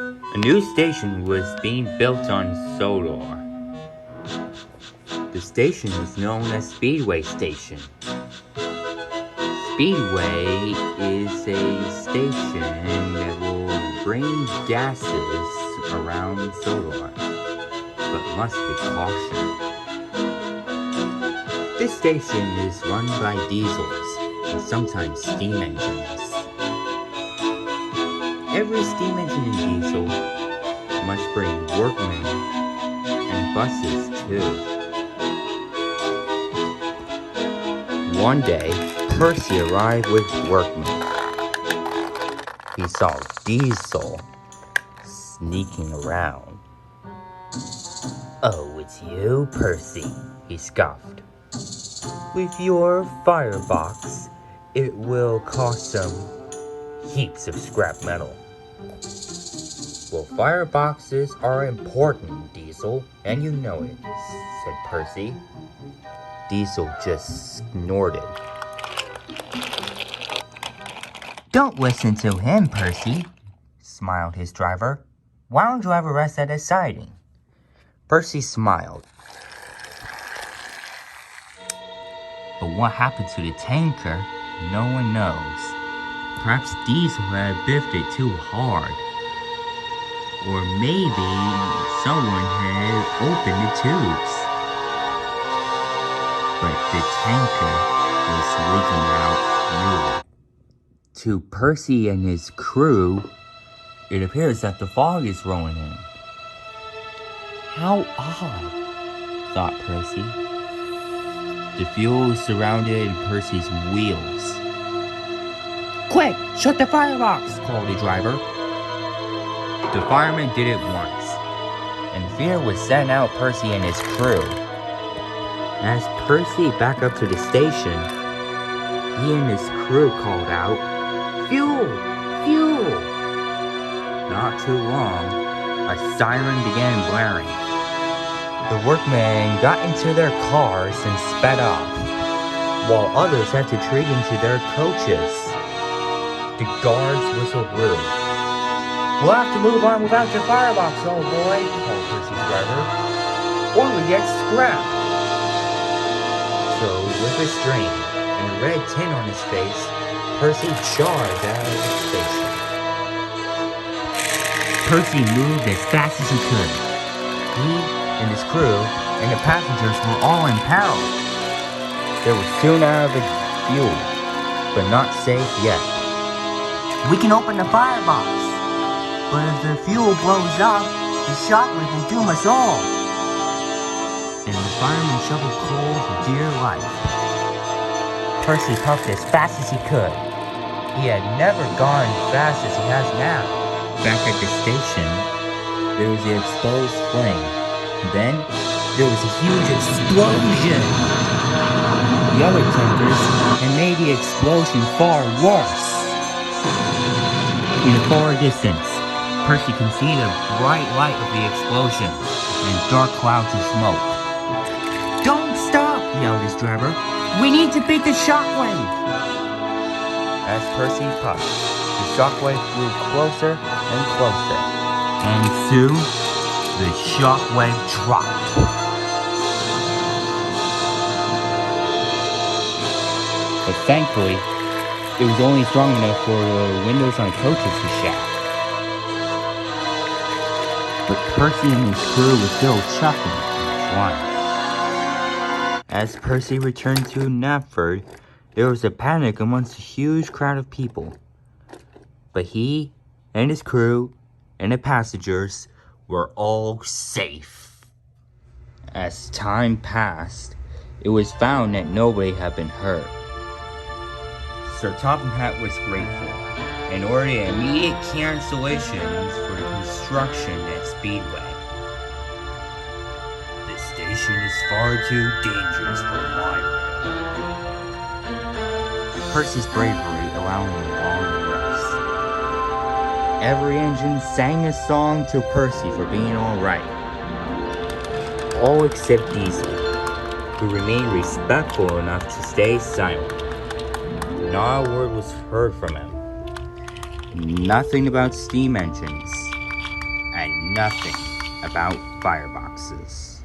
A new station was being built on Sodor. The station is known as Speedway Station. Speedway is a station that will bring gases around Sodor, but must be cautioned. This station is run by diesels and sometimes steam engines. Every steam engine and diesel must bring workmen and buses too. One day, Percy arrived with workmen. He saw Diesel sneaking around. "Oh, it's you, Percy," he scoffed. "With your firebox, it will cost some heaps of scrap metal." "Well, fireboxes are important, Diesel, and you know it," said Percy. Diesel just snorted. "Don't listen to him, Percy," smiled his driver. "Why don't you ever rest at a siding?" Percy smiled. But what happened to the tanker, no one knows. Perhaps Diesel had biffed it too hard. Or maybe someone had opened the tubes. But the tanker was leaking out fuel. To Percy and his crew, it appears that the fog is rolling in. "How odd," thought Percy. The fuel surrounded Percy's wheels. "Quick, shut the firebox!" called the driver. The fireman did it once, and fear was setting out Percy and his crew. As Percy backed up to the station, he and his crew called out, "Fuel! Fuel!" Not too long, a siren began blaring. The workmen got into their cars and sped off, while others had to retreat into their coaches. The guards whistled blue. "We'll have to move on without your firebox, old boy," called Percy's driver, "or we get scrapped." So, with a string and a red tin on his face, Percy charged out of the station. Percy moved as fast as he could. He and his crew and the passengers were all in peril. They were soon out of the fuel, but not safe yet. "We can open the firebox, but if the fuel blows up, the shockwave will doom us all." And the fireman shoveled coal for dear life. Percy puffed as fast as he could. He had never gone fast as he has now. Back at the station, there was the exposed flame. Then, there was a huge explosion. The other tankers had made the explosion far worse. In the far distance, Percy could see the bright light of the explosion and dark clouds of smoke. "Don't stop!" yelled his driver. "We need to beat the shockwave!" As Percy puffed, the shockwave flew closer and closer. And soon, the shockwave dropped. But thankfully, it was only strong enough for the windows on coaches to shatter. But Percy and his crew were still chuckling and flying. As Percy returned to Knapford, there was a panic amongst a huge crowd of people. But he and his crew and the passengers were all safe. As time passed, it was found that nobody had been hurt. Sir Topham Hatt was grateful and ordered immediate cancellations for the construction at Speedway. "The station is far too dangerous for my rail." Percy's bravery allowed him a long rest. Every engine sang a song to Percy for being alright. All except Diesel, who remained respectful enough to stay silent. Not a word was heard from him. Nothing about steam engines. and nothing about fireboxes.